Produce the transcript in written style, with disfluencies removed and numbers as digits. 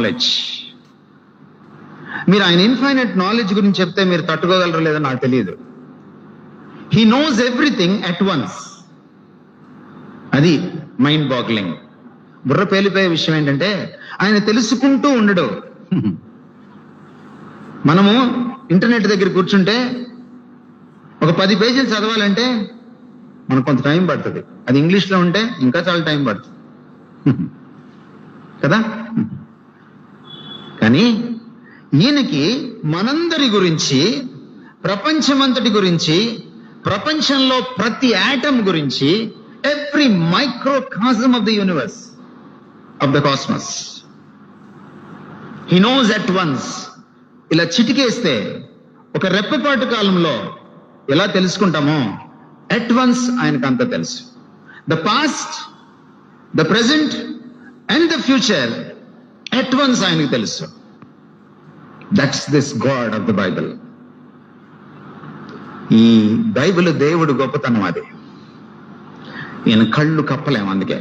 Knowledge. మీరు ఆయన infinite knowledge గురించి చెప్తే మీరు తట్టుకోగలరో లేదో నాకు తెలియదు. He knows everything at once. అది మైండ్ బాగ్లింగ్. బుర్ర పేలిపోయే విషయం ఏంటంటే ఆయన తెలుసుకుంటూ ఉండడు. మనము ఇంటర్నెట్ దగ్గర కూర్చుంటే ఒక 10 పేజీలు చదవాలంటే మనకు కొంత టైం పడుతుంది. అది ఇంగ్లీష్లో ఉంటే ఇంకా చాలా టైం పడుతుంది కదా. కానీ ఈయనకి మనందరి గురించి, ప్రపంచమంతటి గురించి, ప్రపంచంలో ప్రతి ఆటమ్ గురించి, every microcosm of the universe, of the cosmos, he knows at once. ఇలా చిటికేస్తే ఒక రెప్పపాటు కాలంలో ఎలా తెలుసుకుంటామో అట్ వన్స్ ఆయనకు అంత తెలుసు. The past, the present and the future at once ఆయనకు తెలుసు. That's this God of the Bible. ఈ బైబిల్ దేవుడు గొప్పతనం అది. ఈయన కళ్ళు కప్పలేము అందుకే.